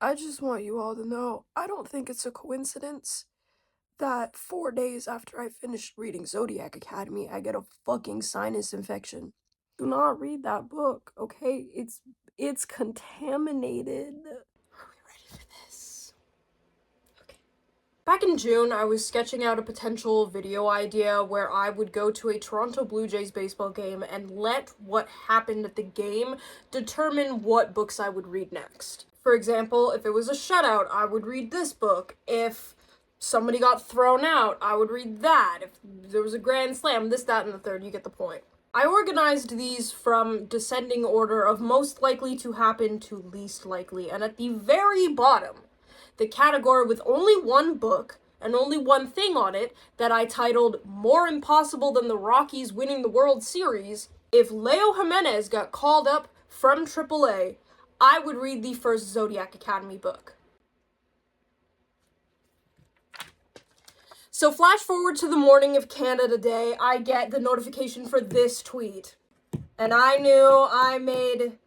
I just want you all to know, I don't think it's a coincidence that 4 days after I finished reading Zodiac Academy, I get a fucking sinus infection. Do not read that book, okay? It's contaminated. Are we ready for this? Okay. Back in June, I was sketching out a potential video idea where I would go to a Toronto Blue Jays baseball game and let what happened at the game determine what books I would read next. For example, if it was a shutout, I would read this book. If somebody got thrown out, I would read that. If there was a grand slam, this, that, and the third, you get the point. I organized these from descending order of most likely to happen to least likely, and at the very bottom, the category with only one book and only one thing on it that I titled More Impossible Than the Rockies Winning the World Series, if Leo Jimenez got called up from AAA, I would read the first Zodiac Academy book. So flash forward to the morning of Canada Day, I get the notification for this tweet. And I knew I made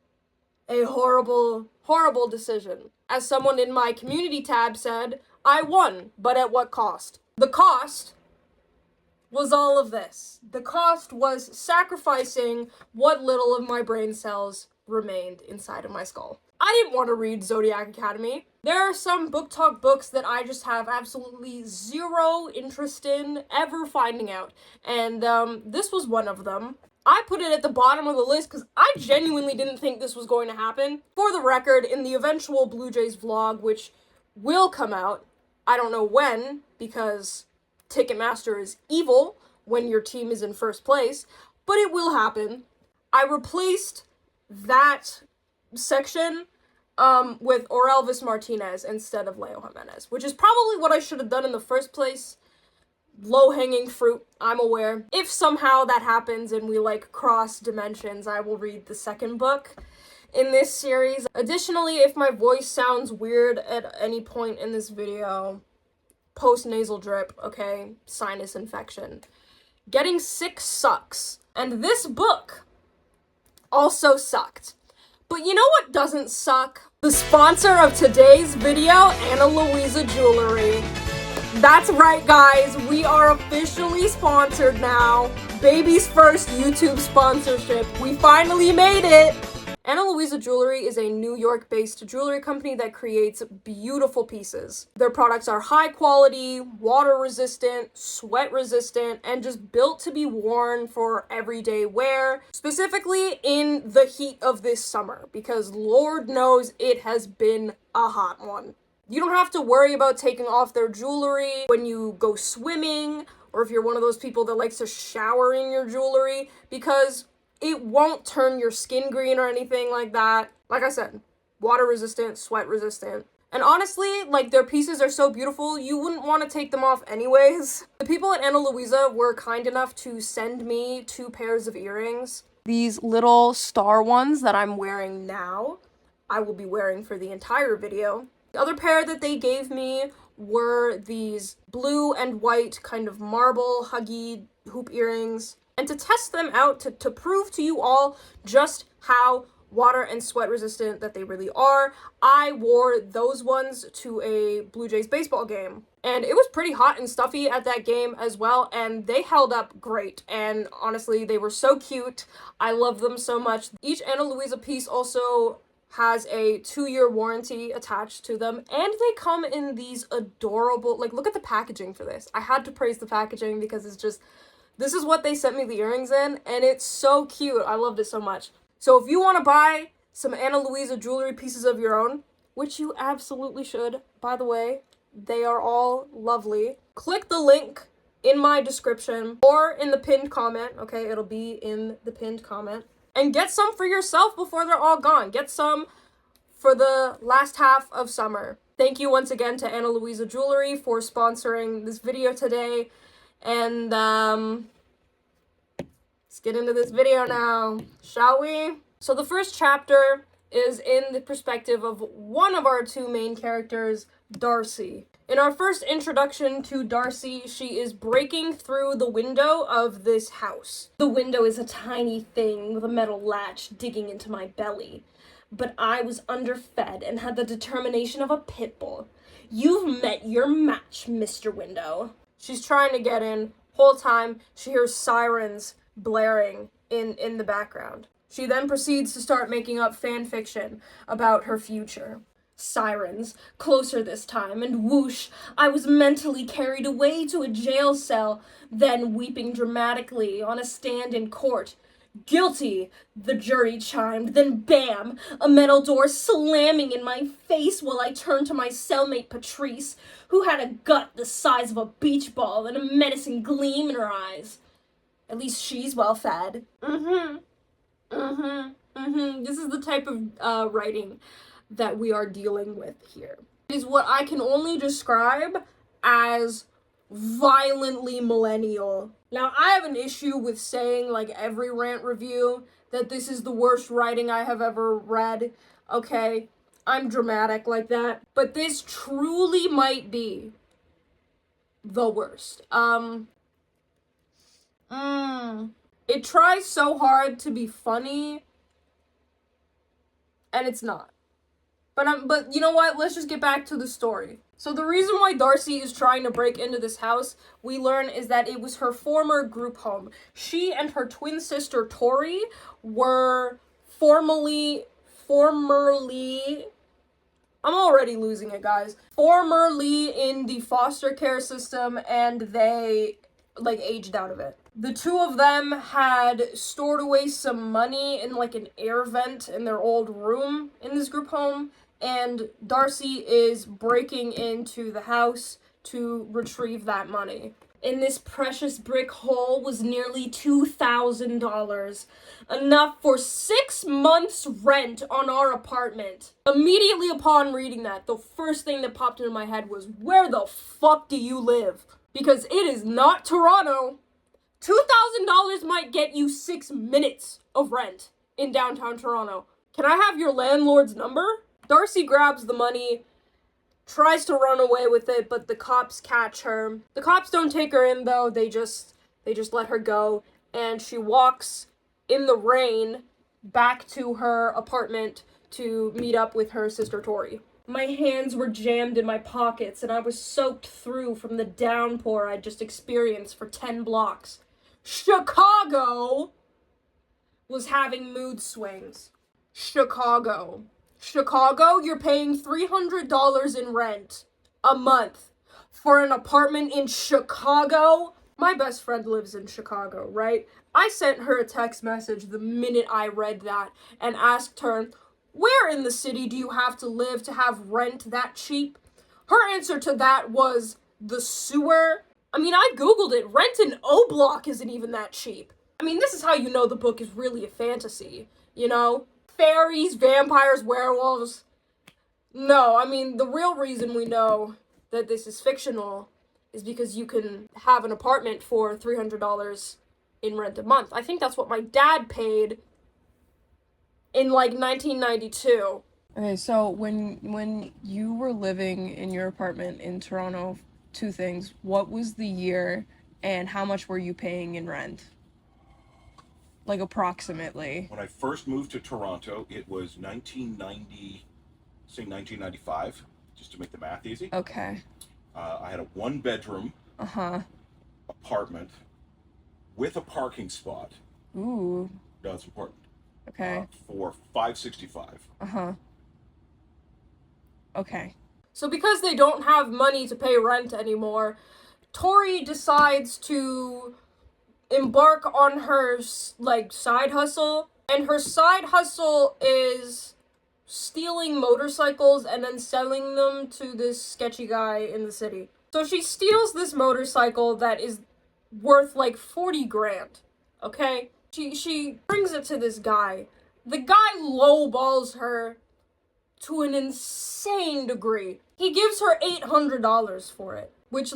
a horrible, horrible decision. As someone in my community tab said, I won, but at what cost? The cost was all of this. The cost was sacrificing what little of my brain cells remained inside of my skull. I didn't want to read Zodiac Academy. There are some book talk books that I just have absolutely zero interest in ever finding out, and this was one of them. I put it at the bottom of the list because I genuinely didn't think this was going to happen. For the record, in the eventual Blue Jays vlog, which will come out, I don't know when, because Ticketmaster is evil when your team is in first place, but it will happen. I replaced that section with Orelvis Martinez instead of Leo Jimenez, which is probably what I should have done in the first place. Low-hanging fruit, I'm aware. If somehow that happens and we, cross dimensions, I will read the second book in this series. Additionally, if my voice sounds weird at any point in this video, post-nasal drip, okay? Sinus infection. Getting sick sucks. And this book also sucked. But you know what doesn't suck? The sponsor of today's video, Ana Luisa Jewelry. That's right, guys. We are officially sponsored now. Baby's first YouTube sponsorship. We finally made it. Ana Luisa Jewelry is a New York-based jewelry company that creates beautiful pieces. Their products are high quality, water-resistant, sweat-resistant, and just built to be worn for everyday wear, specifically in the heat of this summer, because Lord knows it has been a hot one. You don't have to worry about taking off their jewelry when you go swimming, or if you're one of those people that likes to shower in your jewelry, because it won't turn your skin green or anything like that. Like I said, water resistant, sweat resistant. And honestly, their pieces are so beautiful, you wouldn't want to take them off anyways. The people at Ana Luisa were kind enough to send me 2 pairs of earrings. These little star ones that I'm wearing now, I will be wearing for the entire video. The other pair that they gave me were these blue and white kind of marble huggy hoop earrings. And to test them out, to prove to you all just how water and sweat resistant that they really are, I wore those ones to a Blue Jays baseball game. And it was pretty hot and stuffy at that game as well, and they held up great. And honestly, they were so cute. I love them so much. Each Ana Luisa piece also has a 2-year warranty attached to them, and they come in these adorable, look at the packaging for this. I had to praise the packaging because it's just, this is what they sent me the earrings in, and it's so cute. I loved it so much. So if you want to buy some Ana Luisa jewelry pieces of your own, which you absolutely should, by the way, they are all lovely, click the link in my description or in the pinned comment, okay? It'll be in the pinned comment. And get some for yourself before they're all gone. Get some for the last half of summer. Thank you once again to Ana Luisa Jewelry for sponsoring this video today. And let's get into this video now, shall we? So the first chapter is in the perspective of one of our 2 main characters, Darcy. In our first introduction to Darcy, she is breaking through the window of this house. The window is a tiny thing with a metal latch digging into my belly. but I was underfed and had the determination of a pit bull. You've met your match, Mr. Window. She's trying to get in. Whole time, she hears sirens blaring in the background. She then proceeds to start making up fan fiction about her future. Sirens, closer this time, and whoosh, I was mentally carried away to a jail cell, then weeping dramatically on a stand in court. Guilty, the jury chimed, then bam, a metal door slamming in my face while I turned to my cellmate Patrice, who had a gut the size of a beach ball and a menacing gleam in her eyes. At least she's well fed. This is the type of writing that we are dealing with here. It is what I can only describe as violently millennial. Now, I have an issue with saying, like every rant review, that this is the worst writing I have ever read. Okay, I'm dramatic like that. But this truly might be the worst. It tries so hard to be funny, and it's not. But you know what? Let's just get back to the story. So the reason why Darcy is trying to break into this house, we learn, is that it was her former group home. She and her twin sister Tori were formerly I'm already losing it, guys. Formerly in the foster care system, and they aged out of it. The two of them had stored away some money in an air vent in their old room in this group home, and Darcy is breaking into the house to retrieve that money. In this precious brick hole was nearly $2,000, enough for 6 months' rent on our apartment. Immediately upon reading that, the first thing that popped into my head was, where the fuck do you live? Because it is not Toronto. $2,000 might get you 6 minutes of rent in downtown Toronto. Can I have your landlord's number? Darcy grabs the money, tries to run away with it, but the cops catch her. The cops don't take her in, though. They just let her go, and she walks in the rain back to her apartment to meet up with her sister Tori. My hands were jammed in my pockets, and I was soaked through from the downpour I'd just experienced for 10 blocks. Chicago was having mood swings. Chicago, you're paying $300 in rent a month for an apartment in Chicago? My best friend lives in Chicago, right? I sent her a text message the minute I read that and asked her, where in the city do you have to live to have rent that cheap? Her answer to that was the sewer. I mean, I googled it. Rent in O Block isn't even that cheap. I mean, this is how you know the book is really a fantasy, you know? Fairies, vampires, werewolves. No, I mean, the real reason we know that this is fictional is because you can have an apartment for $300 in rent a month. I think that's what my dad paid in 1992. Okay, so when you were living in your apartment in Toronto, 2 things. What was the year and how much were you paying in rent? Approximately. When I first moved to Toronto, it was 1995, just to make the math easy. Okay. I had a 1-bedroom apartment with a parking spot. Ooh. That's important. Okay. For $565. Okay. So because they don't have money to pay rent anymore, Tori decides to embark on her side hustle, and her side hustle is stealing motorcycles and then selling them to this sketchy guy in the city. So she steals this motorcycle that is worth 40 grand, okay? She brings it to this guy. The guy lowballs her to an insane degree. He gives her $800 for it, which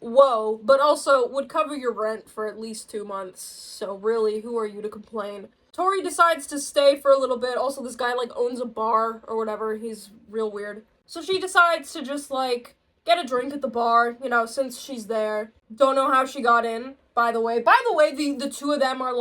whoa, but also would cover your rent for at least 2 months. So really, who are you to complain? Tori decides to stay for a little bit. Also, this guy owns a bar or whatever. He's real weird. So she decides to just get a drink at the bar, since she's there. Don't know how she got in, by the way. The two of them are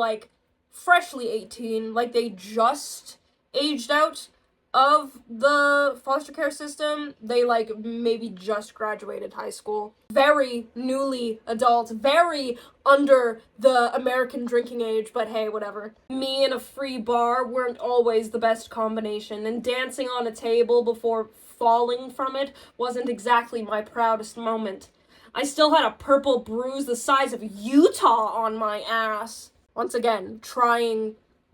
freshly 18, they just aged out of the foster care system, they like maybe just graduated high school. Very newly adult, very under the American drinking age, but hey, whatever. Me and a free bar weren't always the best combination, and dancing on a table before falling from it wasn't exactly my proudest moment. I still had a purple bruise the size of Utah on my ass. Once again,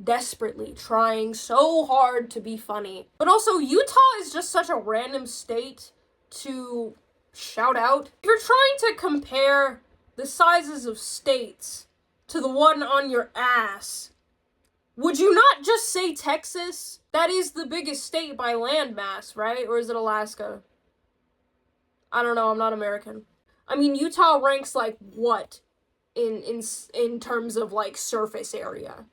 desperately trying so hard to be funny. But also, Utah is just such a random state to shout out. If you're trying to compare the sizes of states to the one on your ass, would you not just say Texas? That is the biggest state by landmass, right? Or is it Alaska? I don't know, I'm not American. I mean, Utah ranks like what in terms of like surface area?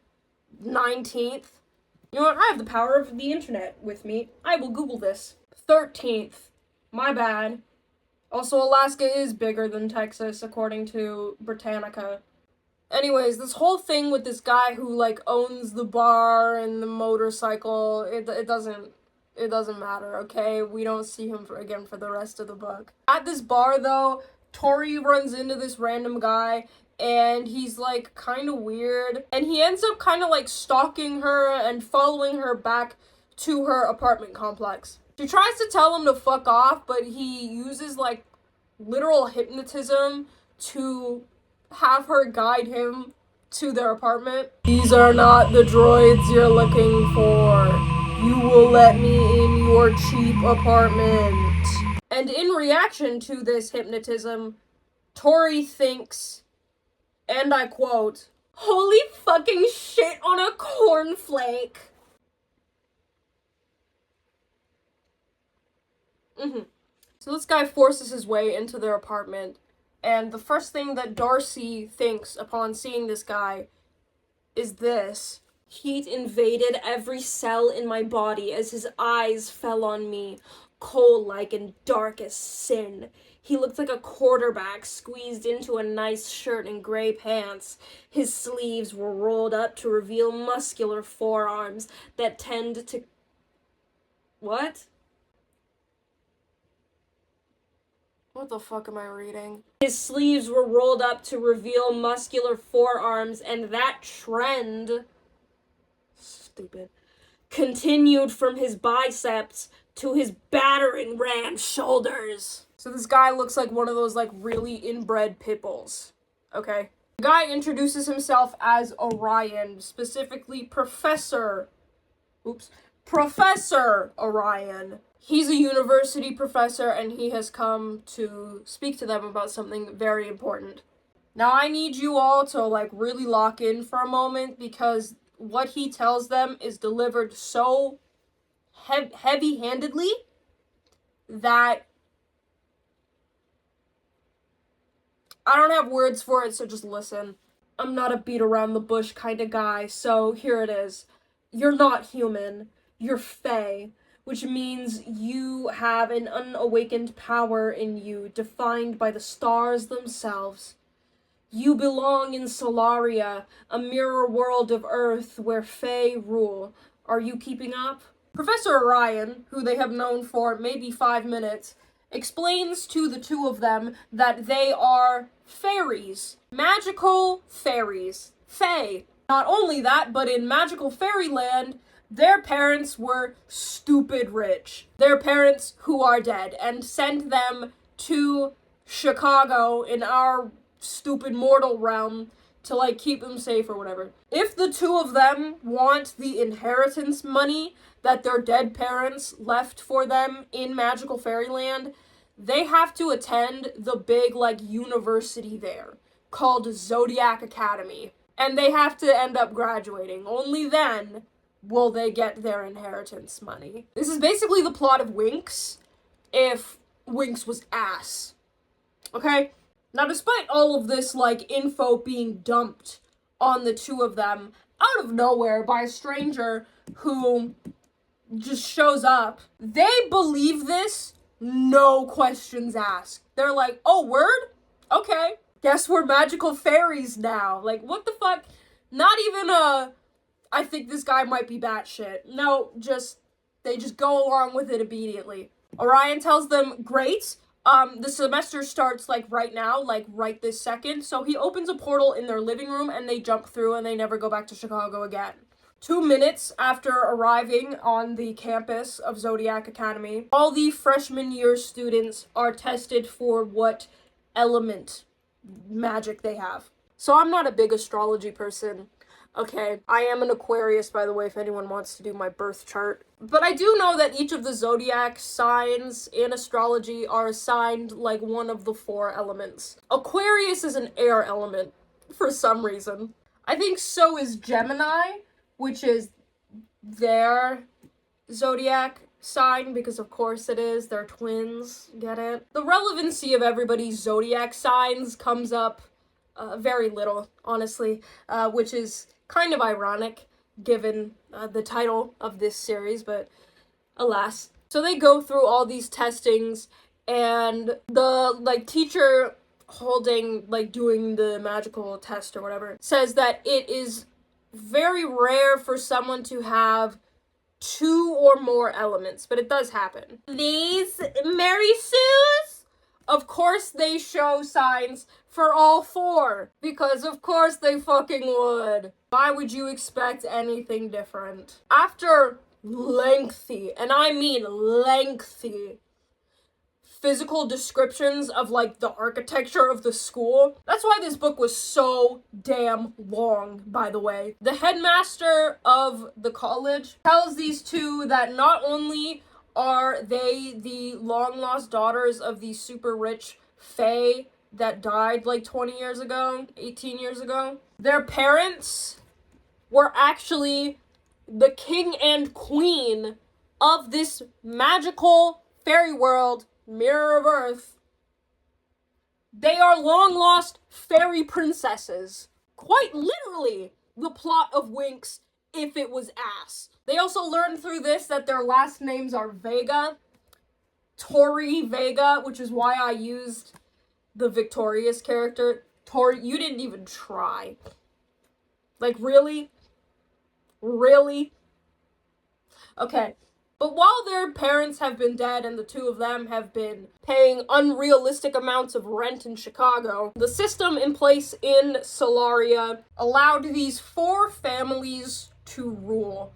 19th. You know what? I have the power of the internet with me. I will Google this. 13th. My bad. Also, Alaska is bigger than Texas, according to Britannica. Anyways, this whole thing with this guy who, like, owns the bar and the motorcycle, it doesn't matter, okay? We don't see him again for the rest of the book. At this bar, though, Tori runs into this random guy, and he's, like, kind of weird. And he ends up kind of, like, stalking her and following her back to her apartment complex. She tries to tell him to fuck off, but he uses, like, literal hypnotism to have her guide him to their apartment. These are not the droids you're looking for. You will let me in your cheap apartment. And in reaction to this hypnotism, Tori thinks, and I quote, "Holy fucking shit on a cornflake." So this guy forces his way into their apartment, and the first thing that Darcy thinks upon seeing this guy is this. Heat invaded every cell in my body as his eyes fell on me, coal-like and dark as sin. He looked like a quarterback squeezed into a nice shirt and gray pants. His sleeves were rolled up to reveal muscular forearms that tend to... What? What the fuck am I reading? His sleeves were rolled up to reveal muscular forearms, and that trend, stupid, continued from his biceps to his battering ram shoulders. So this guy looks like one of those, like, really inbred pit bulls, okay? The guy introduces himself as Orion, specifically Professor Orion. He's a university professor, and he has come to speak to them about something very important. Now, I need you all to, like, really lock in for a moment, because what he tells them is delivered so heavy-handedly that I don't have words for it, so just listen. I'm not a beat-around-the-bush kind of guy, so here it is. You're not human. You're Fae, which means you have an unawakened power in you, defined by the stars themselves. You belong in Solaria, a mirror world of Earth where Fae rule. Are you keeping up? Professor Orion, who they have known for maybe 5 minutes, explains to the two of them that they are fairies. Magical fairies. Fae. Not only that, but in magical fairyland, their parents were stupid rich. Their parents who are dead, and sent them to Chicago in our stupid mortal realm to, like, keep them safe or whatever. If the two of them want the inheritance money that their dead parents left for them in magical fairyland, they have to attend the big, like, university there called Zodiac Academy. And they have to end up graduating. Only then will they get their inheritance money. This is basically the plot of Winx, if Winx was ass. Okay? Now, despite all of this, like, info being dumped on the two of them out of nowhere by a stranger who just shows up, they believe this, no questions asked. They're like, oh, word? Okay. Guess we're magical fairies now. Like, what the fuck? Not even I think this guy might be batshit. No, just, They just go along with it immediately. Orion tells them, great, the semester starts, like, right now, like, right this second. So he opens a portal in their living room, and they jump through, and they never go back to Chicago again. 2 minutes after arriving on the campus of Zodiac Academy, all the freshman year students are tested for what element magic they have. So I'm not a big astrology person. Okay, I am an Aquarius, by the way, if anyone wants to do my birth chart. But I do know that each of the zodiac signs in astrology are assigned, like, one of the 4 elements. Aquarius is an air element, for some reason. I think so is Gemini, which is their zodiac sign, because of course it is. They're twins, get it? The relevancy of everybody's zodiac signs comes up very little, honestly, which is kind of ironic given the title of this series, but alas. So they go through all these testings, and the, like, teacher holding, like, doing the magical test or whatever says that it is very rare for someone to have 2 or more elements, but it does happen. These Mary Sue's? Of course they show signs for all 4, because of course they fucking would. Why would you expect anything different? After lengthy, and I mean lengthy, physical descriptions of, like, the architecture of the school. That's why this book was so damn long, by the way. The headmaster of the college tells these 2 that not only are they the long-lost daughters of the super rich fae that died, like, 20 years ago, 18 years ago, their parents were actually the king and queen of this magical fairy world, Mirror of Earth. They are long-lost fairy princesses. Quite literally the plot of Winx if it was ass. They also learned through this that their last names are Vega. Tori Vega, which is why I used the Victorious character. Tori, you didn't even try. Like, really? Really? Okay. But while their parents have been dead and the 2 of them have been paying unrealistic amounts of rent in Chicago, the system in place in Solaria allowed these 4 families to rule.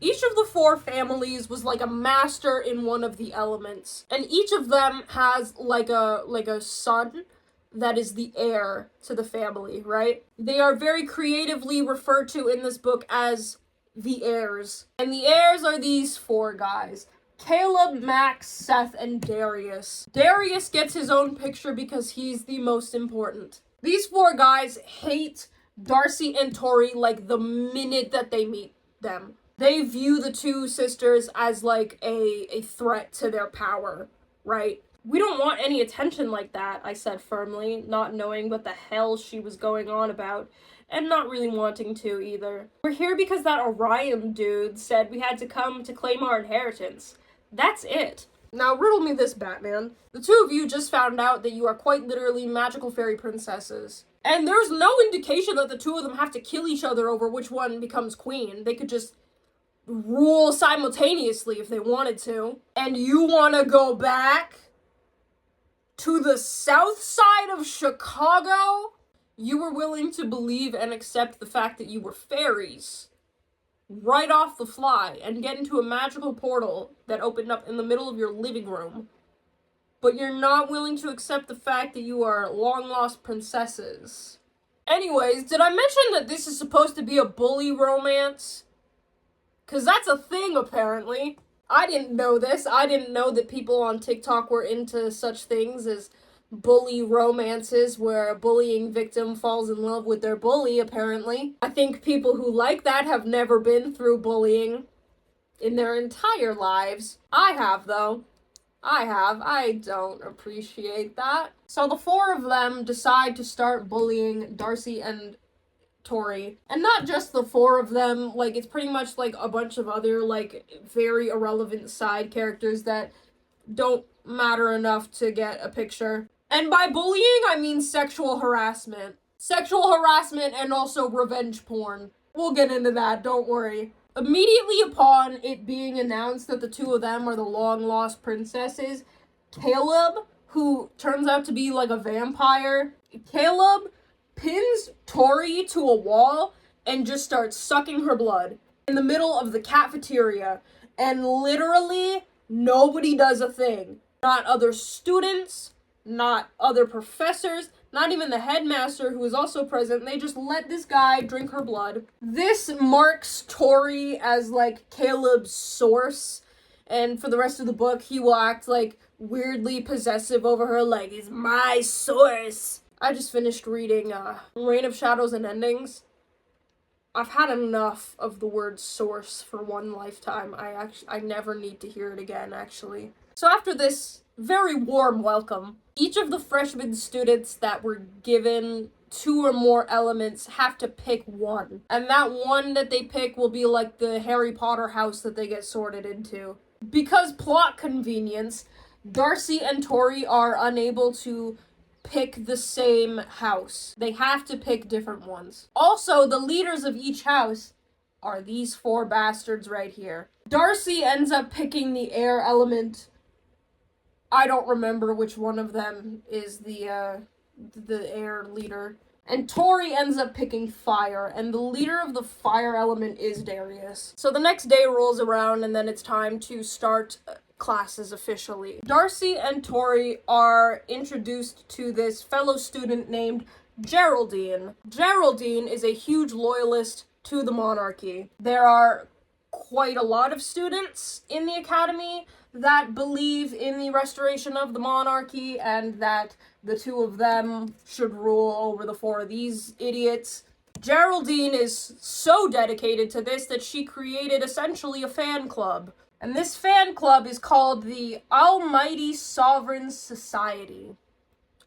Each of the 4 families was like a master in one of the elements, and each of them has like a son that is the heir to the family, right? They are very creatively referred to in this book as the heirs. And the heirs are these 4 guys. Caleb, Max, Seth, and Darius. Darius gets his own picture because he's the most important. These 4 guys hate Darcy and Tori, like, the minute that they meet them. They view the 2 sisters as, like, a threat to their power, right? We don't want any attention like that, I said firmly, not knowing what the hell she was going on about, and not really wanting to either. We're here because that Orion dude said we had to come to claim our inheritance. That's it. Now riddle me this, Batman. The 2 of you just found out that you are quite literally magical fairy princesses. And there's no indication that the 2 of them have to kill each other over which one becomes queen. They could just rule simultaneously if they wanted to. And you want to go back to the south side of Chicago? You were willing to believe and accept the fact that you were fairies right off the fly and get into a magical portal that opened up in the middle of your living room. But you're not willing to accept the fact that you are long-lost princesses. Anyways, did I mention that this is supposed to be a bully romance? 'Cause that's a thing, apparently. I didn't know this. I didn't know that people on TikTok were into such things as bully romances where a bullying victim falls in love with their bully, apparently. I think people who like that have never been through bullying in their entire lives. I have, though. I don't appreciate that. So the 4 of them decide to start bullying Darcy and Tori. And not just the 4 of them, like, it's pretty much like a bunch of other, like, very irrelevant side characters that don't matter enough to get a picture. And by bullying, I mean sexual harassment. Sexual harassment and also revenge porn. We'll get into that, don't worry. Immediately upon it being announced that the two of them are the long-lost princesses, Caleb, who turns out to be like a vampire, Caleb pins Tori to a wall and just starts sucking her blood in the middle of the cafeteria, and literally nobody does a thing. Not other students, not other professors, not even the headmaster, who is also present. They just let this guy drink her blood. This marks Tori as like Caleb's source, and for the rest of the book he will act like weirdly possessive over her, like, "It's my source." I just finished reading Reign of Shadows and Endings. I've had enough of the word source for one lifetime. I never need to hear it again, actually. So after this very warm welcome, each of the freshman students that were given 2 or more elements have to pick one. And that one that they pick will be like the Harry Potter house that they get sorted into. Because plot convenience, Darcy and Tori are unable to pick the same house. They have to pick different ones. Also, the leaders of each house are these 4 bastards right here. Darcy ends up picking the air element. I don't remember which one of them is the air leader. And Tori ends up picking fire, and the leader of the fire element is Darius. So the next day rolls around, and then it's time to start classes officially. Darcy and Tori are introduced to this fellow student named Geraldine. Geraldine is a huge loyalist to the monarchy. There are quite a lot of students in the academy that believe in the restoration of the monarchy and that the 2 of them should rule over the 4 of these idiots. Geraldine is so dedicated to this that she created essentially a fan club. And this fan club is called the Almighty Sovereign Society,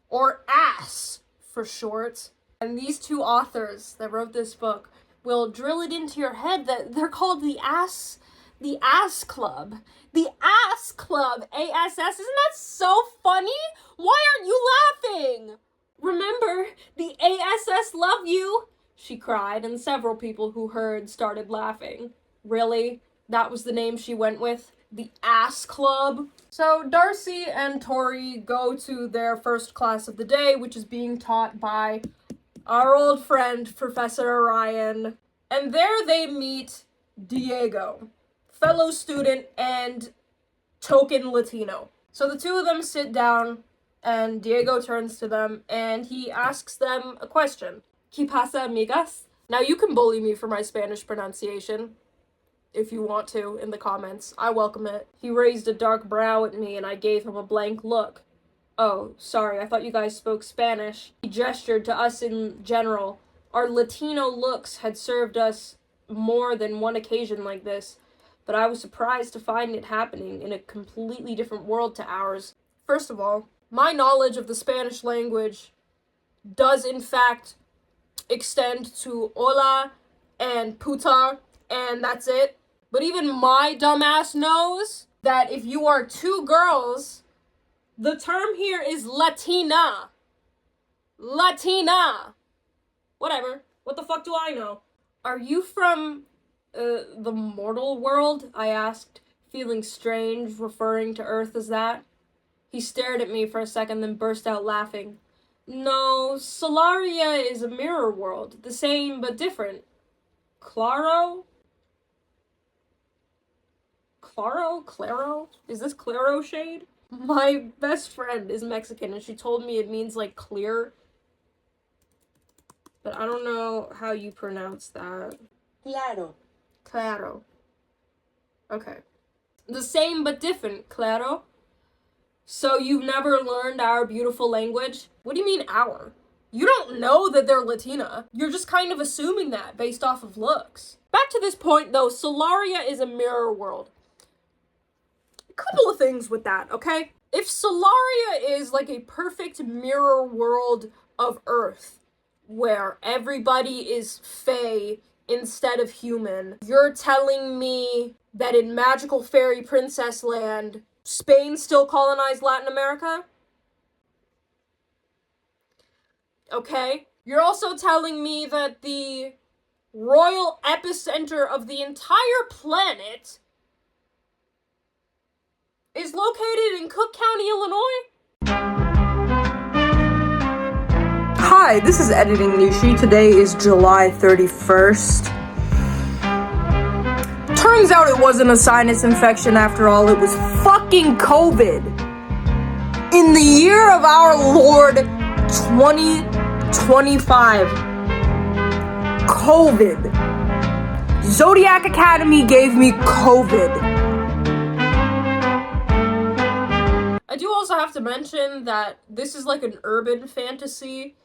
or ASS for short. And these 2 authors that wrote this book will drill it into your head that they're called the ASS Club. The ASS Club, ASS, isn't that so funny? Why aren't you laughing? Remember, the ASS love you, she cried, and several people who heard started laughing. Really? That was the name she went with? The ASS Club? So Darcy and Tori go to their first class of the day, which is being taught by our old friend, Professor Orion. And there they meet Diego, fellow student and token Latino. So the 2 of them sit down, and Diego turns to them, and he asks them a question. ¿Qué pasa, amigas? Now you can bully me for my Spanish pronunciation, if you want to, in the comments. I welcome it. He raised a dark brow at me, and I gave him a blank look. Oh, sorry, I thought you guys spoke Spanish. He gestured to us in general. Our Latino looks had served us more than one occasion like this, but I was surprised to find it happening in a completely different world to ours. First of all, my knowledge of the Spanish language does in fact extend to hola and puta, and that's it. But even my dumbass knows that if you are 2 girls, the term here is Latina. Latina. Whatever. What the fuck do I know? Are you from the mortal world? I asked, feeling strange referring to Earth as that. He stared at me for a second, then burst out laughing. No, Solaria is a mirror world. The same but different. Claro? Claro? Is this Claro shade? My best friend is Mexican, and she told me it means, like, clear. But I don't know how you pronounce that. Claro. Okay. The same but different, claro. So you've never learned our beautiful language? What do you mean our? You don't know that they're Latina. You're just kind of assuming that based off of looks. Back to this point, though, Solaria is a mirror world. Couple of things with that, okay? If Solaria is like a perfect mirror world of Earth, where everybody is fae instead of human, you're telling me that in magical fairy princess land, Spain still colonized Latin America? Okay. You're also telling me that the royal epicenter of the entire planet, is located in Cook County, Illinois. Hi, this is Editing Nichi. Today is July 31st. Turns out it wasn't a sinus infection after all, it was fucking COVID. In the year of our Lord 2025. COVID. Zodiac Academy gave me COVID. I do also have to mention that this is like an urban fantasy,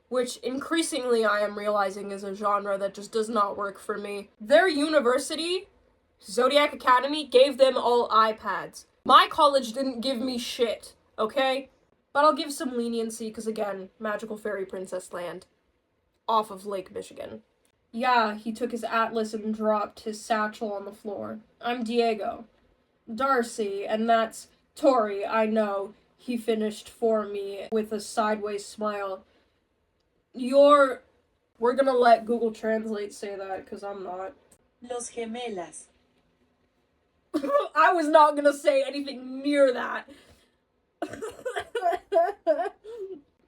which increasingly I am realizing is a genre that just does not work for me. Their university, Zodiac Academy, gave them all iPads. My college didn't give me shit, okay? But I'll give some leniency because, again, Magical Fairy Princess Land. Off of Lake Michigan. Yeah, he took his atlas and dropped his satchel on the floor. I'm Diego. Darcy, and that's Tori, I know. He finished for me with a sideways smile. We're gonna let Google Translate say that, because I'm not. Los gemelas. I was not gonna say anything near that.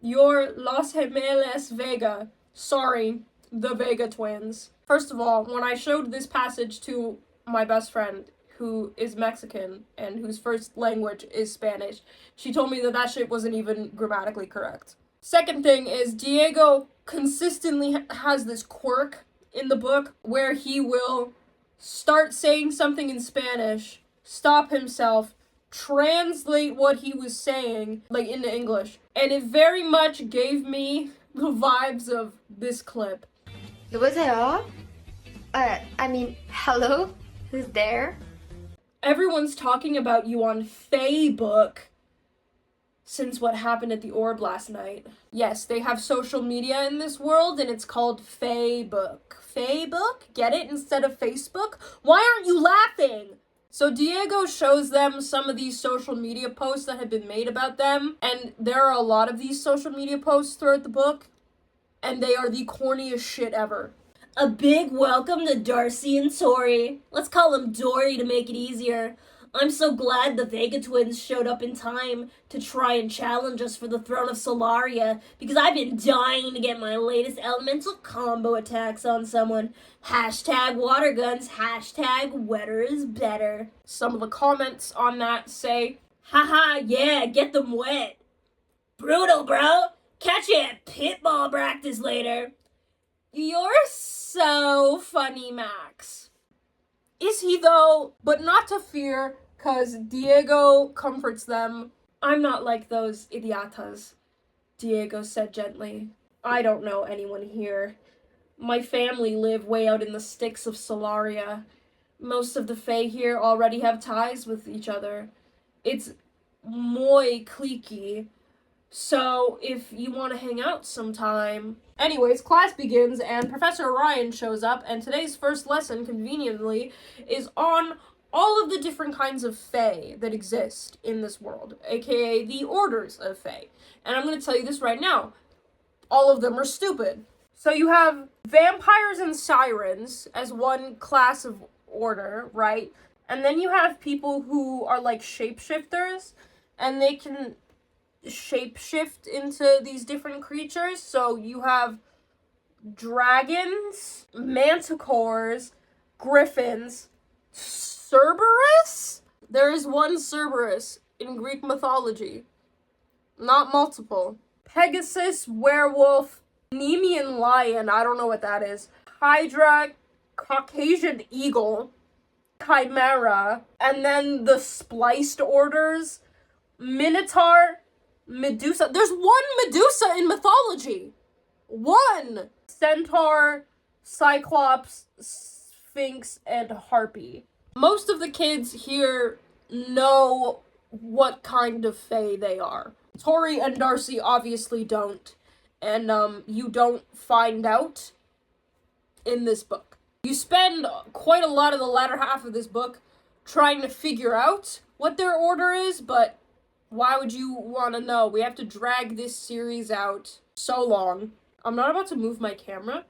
You're Los Gemelas Vega. Sorry, the Vega twins. First of all, when I showed this passage to my best friend, who is Mexican and whose first language is Spanish, she told me that shit wasn't even grammatically correct. Second thing is, Diego consistently has this quirk in the book where he will start saying something in Spanish, stop himself, translate what he was saying, like, into English. And it very much gave me the vibes of this clip. Hello? Hello? Who's there? Everyone's talking about you on Facebook since what happened at the Orb last night. Yes, they have social media in this world, and it's called Facebook. Facebook? Get it? Instead of Facebook? Why aren't you laughing? So Diego shows them some of these social media posts that have been made about them, and there are a lot of these social media posts throughout the book, and they are the corniest shit ever. A big welcome to Darcy and Tori. Let's call them Dory to make it easier. I'm so glad the Vega twins showed up in time to try and challenge us for the throne of Solaria, because I've been dying to get my latest elemental combo attacks on someone. Hashtag water guns, hashtag wetter is better. Some of the comments on that say, haha, yeah, get them wet. Brutal, bro. Catch you at pitball practice later. You're so funny, Max. Is he though? But not to fear, cause Diego comforts them. I'm not like those idiotas, Diego said gently. I don't know anyone here. My family live way out in the sticks of Solaria. Most of the Fae here already have ties with each other. It's muy cliquey. So if you want to hang out sometime... Anyways, class begins and Professor Orion shows up, and today's first lesson, conveniently, is on all of the different kinds of Fae that exist in this world, aka the orders of Fae. And I'm going to tell you this right now. All of them are stupid. So you have vampires and sirens as one class of order, right? And then you have people who are like shapeshifters, and they can shapeshift into these different creatures. So you have dragons, manticores, griffins, Cerberus? There is one Cerberus in Greek mythology, not multiple. Pegasus, werewolf, Nemean lion, I don't know what that is, Hydra, Caucasian eagle, Chimera, and then the spliced orders, Minotaur, Medusa. There's one Medusa in mythology. One! Centaur, Cyclops, Sphinx, and Harpy. Most of the kids here know what kind of Fae they are. Tori and Darcy obviously don't. And, you don't find out in this book. You spend quite a lot of the latter half of this book trying to figure out what their order is, but why would you want to know? We have to drag this series out so long. I'm not about to move my camera,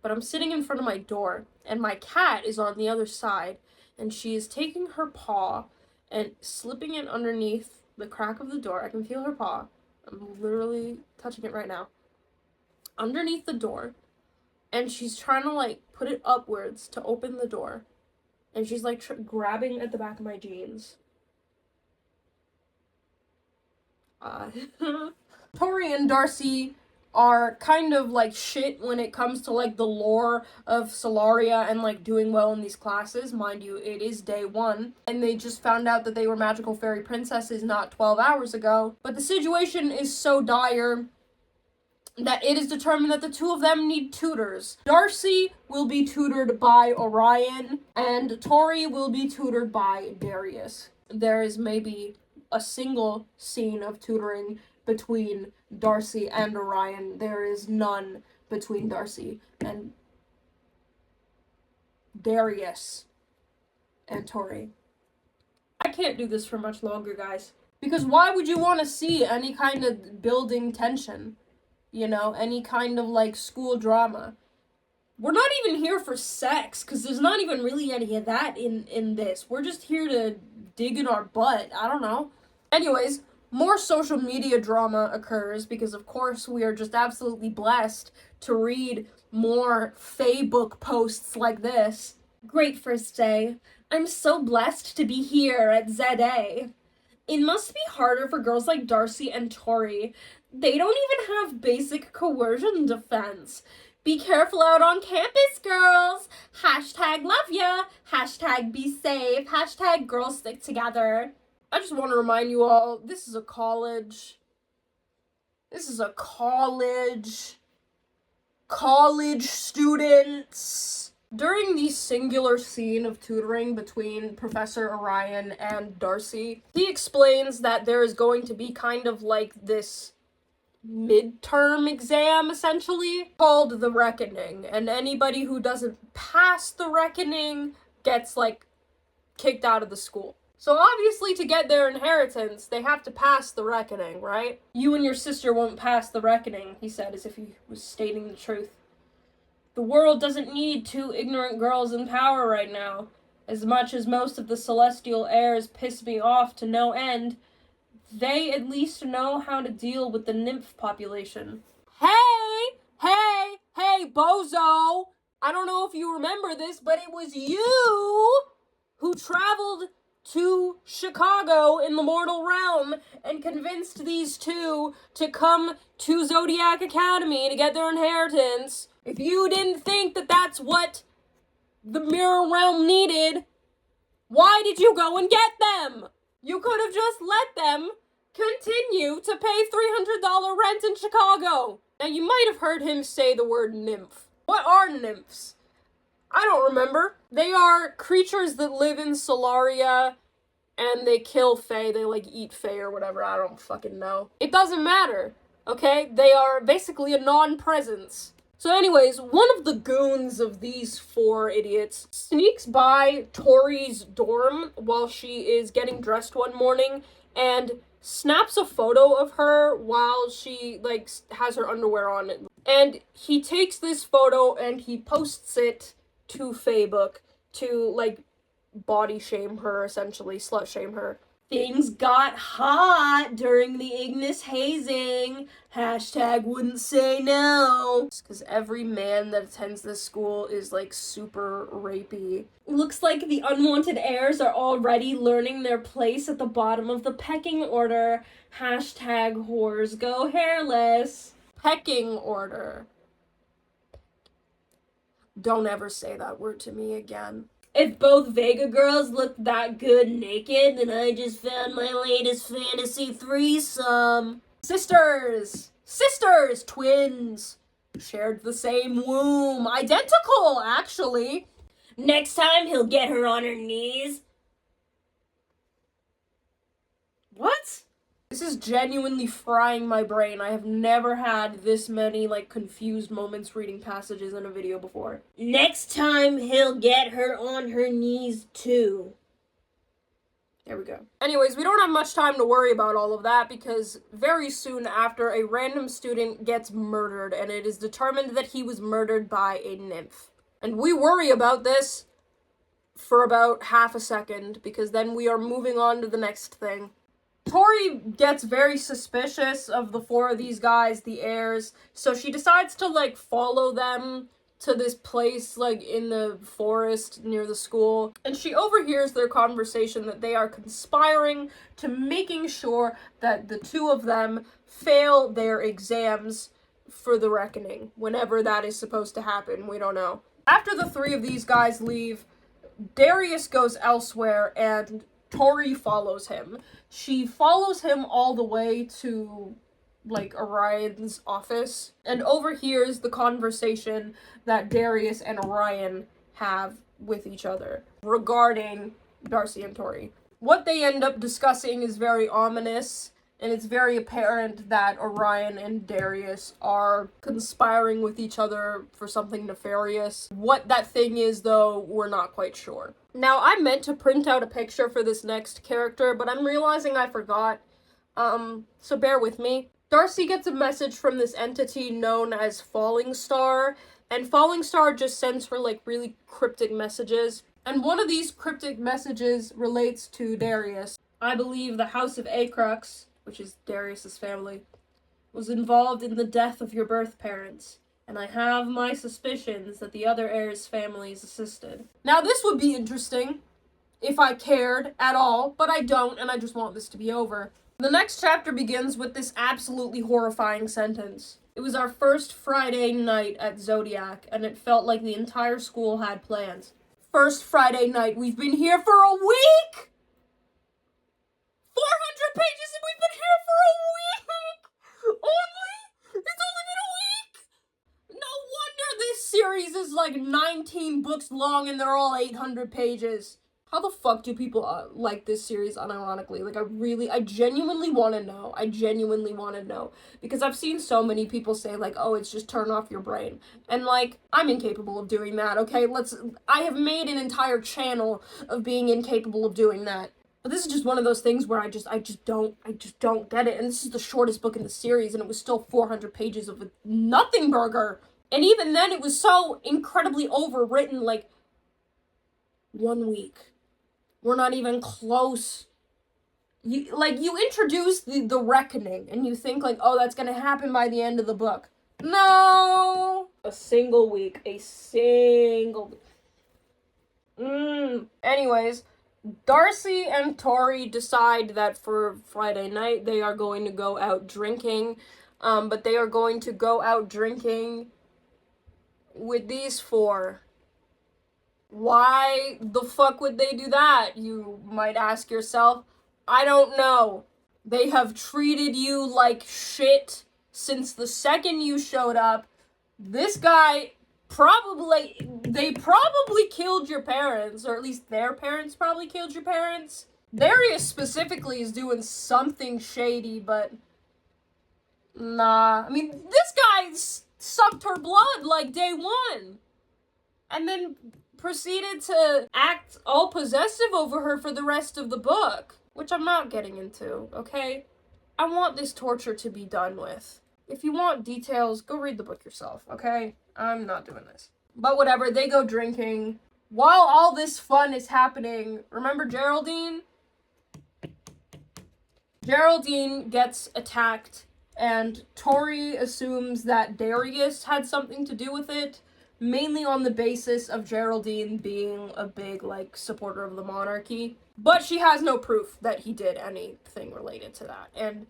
but I'm sitting in front of my door, and my cat is on the other side, and she is taking her paw and slipping it underneath the crack of the door. I can feel her paw. I'm literally touching it right now. Underneath the door, and she's trying to, like, put it upwards to open the door, and she's, like, grabbing at the back of my jeans. Tori and Darcy are kind of like shit when it comes to like the lore of Solaria and like doing well in these classes. Mind you, it is day 1, and they just found out that they were magical fairy princesses not 12 hours ago. But the situation is so dire that it is determined that the two of them need tutors. Darcy will be tutored by Orion, and Tori will be tutored by Darius. There is maybe a single scene of tutoring between Darcy and Orion. There is none between Darcy and Darius and Tori. I can't do this for much longer, guys. Because why would you want to see any kind of building tension? You know, any kind of like school drama. We're not even here for sex, because there's not even really any of that in this. We're just here to dig in our butt. I don't know. Anyways, more social media drama occurs because, of course, we are just absolutely blessed to read more Facebook posts like this. Great first day. I'm so blessed to be here at ZA. It must be harder for girls like Darcy and Tori. They don't even have basic coercion defense. Be careful out on campus, girls. Hashtag love ya. Hashtag be safe. Hashtag girls stick together. I just want to remind you all, this is a college. This is a college. College students. During the singular scene of tutoring between Professor Orion and Darcy, he explains that there is going to be kind of like this midterm exam, essentially, called the Reckoning. And anybody who doesn't pass the Reckoning gets, like, kicked out of the school. So obviously to get their inheritance, they have to pass the Reckoning, right? You and your sister won't pass the Reckoning, he said, as if he was stating the truth. The world doesn't need 2 ignorant girls in power right now. As much as most of the celestial heirs piss me off to no end, they at least know how to deal with the nymph population. Hey, bozo! I don't know if you remember this, but it was you who traveled to Chicago in the mortal realm and convinced these two to come to Zodiac Academy to get their inheritance. If you didn't think that that's what the mirror realm needed, why did you go and get them? You could have just let them continue to pay $300 rent in Chicago. Now, you might have heard him say the word nymph. What are nymphs? I don't remember. They are creatures that live in Solaria, and they kill fae. They, like, eat fae or whatever. I don't fucking know. It doesn't matter, okay? They are basically a non-presence. So anyways, one of the goons of these 4 idiots sneaks by Tori's dorm while she is getting dressed one morning and snaps a photo of her while she, like, has her underwear on. And he takes this photo and he posts it to Facebook to, like, body shame her, essentially, slut shame her. Things got hot during the Ignis hazing. Hashtag wouldn't say no. Because every man that attends this school is, like, super rapey. Looks like the unwanted heirs are already learning their place at the bottom of the pecking order. Hashtag whores go hairless. Pecking order. Don't ever say that word to me again. If both Vega girls looked that good naked, then I just found my latest fantasy threesome. Sisters! Sisters! Twins! Shared the same womb. Identical, actually. Next time, he'll get her on her knees. What? This is genuinely frying my brain. I have never had this many, like, confused moments reading passages in a video before. Next time, he'll get her on her knees, too. There we go. Anyways, we don't have much time to worry about all of that because very soon after, a random student gets murdered, and it is determined that he was murdered by a nymph. And we worry about this for about half a second because then we are moving on to the next thing. Tori gets very suspicious of the four of these guys, the heirs, so she decides to, like, follow them to this place, like, in the forest near the school, and she overhears their conversation that they are conspiring to making sure that the two of them fail their exams for the reckoning, whenever that is supposed to happen, we don't know. After the three of these guys leave, Darius goes elsewhere, and Tori follows him. She follows him all the way to, like, Orion's office and overhears the conversation that Darius and Orion have with each other regarding Darcy and Tori. What they end up discussing is very ominous, and it's very apparent that Orion and Darius are conspiring with each other for something nefarious. What that thing is, though, we're not quite sure. Now, I meant to print out a picture for this next character, but I'm realizing I forgot. So bear with me. Darcy gets a message from this entity known as Falling Star, and Falling Star just sends her, like, really cryptic messages. And one of these cryptic messages relates to Darius. I believe the House of Acrux, which is Darius's family, was involved in the death of your birth parents, and I have my suspicions that the other heir's families assisted. Now, this would be interesting if I cared at all, but I don't, and I just want this to be over. The next chapter begins with this absolutely horrifying sentence. It was our first Friday night at Zodiac, and it felt like the entire school had plans. First Friday night, we've been here for a week! 400 pages and we've been here for a week! Only? It's only been a week! No wonder this series is like 19 books long and they're all 800 pages. How the fuck do people like this series unironically? Like, I genuinely want to know. I genuinely want to know. Because I've seen so many people say, like, oh, it's just turn off your brain. And, like, I'm incapable of doing that, okay? I have made an entire channel of being incapable of doing that. But this is just one of those things where I just don't get it. And this is the shortest book in the series, and it was still 400 pages of a nothing burger. And even then, it was so incredibly overwritten, like, 1 week. We're not even close. You introduce the reckoning, and you think, like, oh, that's gonna happen by the end of the book. No! A single week. Anyways, Darcy and Tori decide that for Friday night, they are going to go out drinking, but they are going to go out drinking with these four. Why the fuck would they do that, you might ask yourself? I don't know. They have treated you like shit since the second you showed up. This guy they probably killed your parents, or at least their parents probably killed your parents. Darius specifically is doing something shady, but nah. I mean, this guy sucked her blood like day one. And then proceeded to act all possessive over her for the rest of the book, which I'm not getting into, okay? I want this torture to be done with. If you want details, go read the book yourself, okay? I'm not doing this. But whatever, they go drinking. While all this fun is happening, remember Geraldine? Geraldine gets attacked, and Tori assumes that Darius had something to do with it, mainly on the basis of Geraldine being a big, like, supporter of the monarchy. But she has no proof that he did anything related to that. And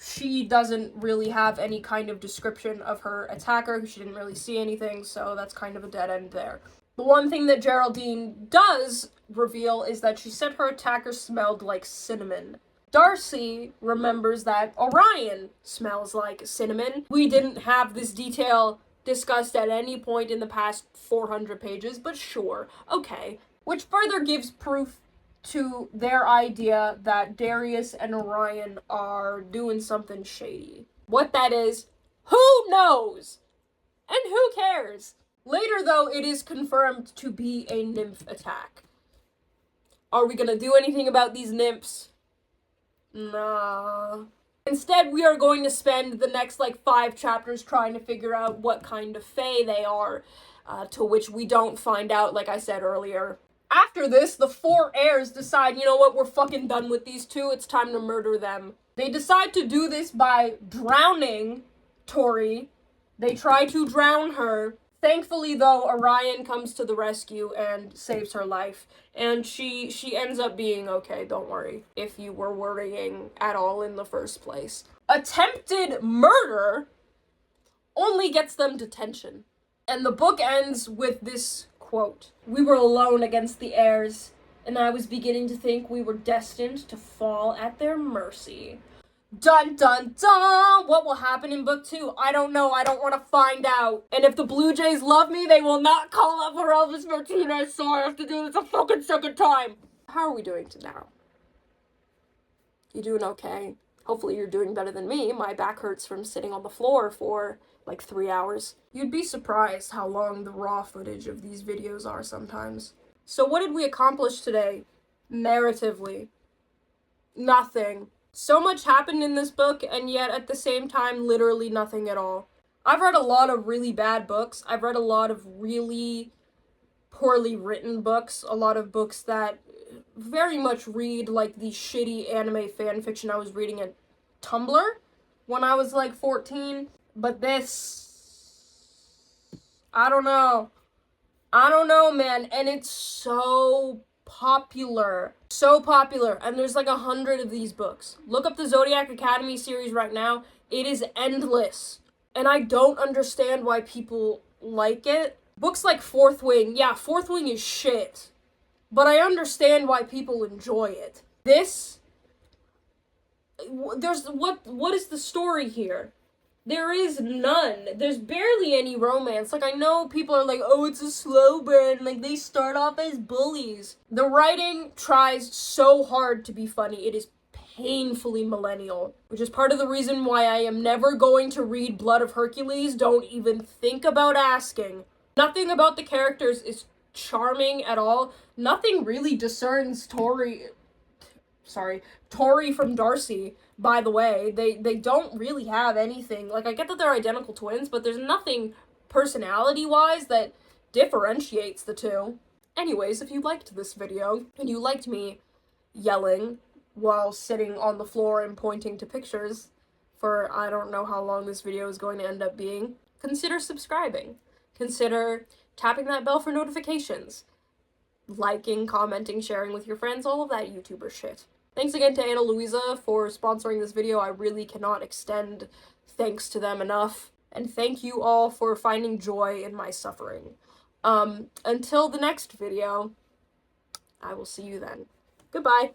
she doesn't really have any kind of description of her attacker. She didn't really see anything, so that's kind of a dead end there. The one thing that Geraldine does reveal is that she said her attacker smelled like cinnamon. Darcy remembers that Orion smells like cinnamon. We didn't have this detail discussed at any point in the past 400 pages, but sure, okay. Which further gives proof to their idea that Darius and Orion are doing something shady. What that is, who knows? And who cares? Later, though, it is confirmed to be a nymph attack. Are we gonna do anything about these nymphs? Nah. Instead, we are going to spend the next, 5 chapters trying to figure out what kind of fae they are, to which we don't find out, like I said earlier. After this, the 4 heirs decide, you know what, we're fucking done with these 2, it's time to murder them. They decide to do this by drowning Tori. They try to drown her. Thankfully, though, Orion comes to the rescue and saves her life. And she ends up being okay, don't worry, if you were worrying at all in the first place. Attempted murder only gets them detention. And the book ends with this quote. We were alone against the heirs, and I was beginning to think we were destined to fall at their mercy. Dun dun dun! What will happen in book 2? I don't know. I don't want to find out. And if the Blue Jays love me, they will not call up for Elvis Martinez, so I have to do this a fucking second time. How are we doing now? You doing okay? Hopefully you're doing better than me. My back hurts from sitting on the floor for 3 hours. You'd be surprised how long the raw footage of these videos are sometimes. So what did we accomplish today? Narratively. Nothing. So much happened in this book, and yet at the same time, literally nothing at all. I've read a lot of really bad books. I've read a lot of really poorly written books. A lot of books that very much read like the shitty anime fanfiction I was reading at Tumblr when I was 14. But this, I don't know, man. And it's so popular, and there's 100 of these books. Look up the Zodiac Academy series right now. It is endless, and I don't understand why people like it. Books like Fourth Wing, yeah, Fourth Wing is shit, but I understand why people enjoy it. This, what is the story here? There is none. There's barely any romance. I know people are oh, it's a slow burn. They start off as bullies. The writing tries so hard to be funny. It is painfully millennial, which is part of the reason why I am never going to read Blood of Hercules. Don't even think about asking. Nothing about the characters is charming at all. Nothing really discerns Tori from Darcy, by the way. They don't really have anything. I get that they're identical twins, but there's nothing personality-wise that differentiates the two. Anyways, if you liked this video, and you liked me yelling while sitting on the floor and pointing to pictures for I don't know how long this video is going to end up being, consider subscribing. Consider tapping that bell for notifications. Liking, commenting, sharing with your friends, all of that YouTuber shit. Thanks again to Ana Luisa for sponsoring this video. I really cannot extend thanks to them enough. And thank you all for finding joy in my suffering. Until the next video, I will see you then. Goodbye.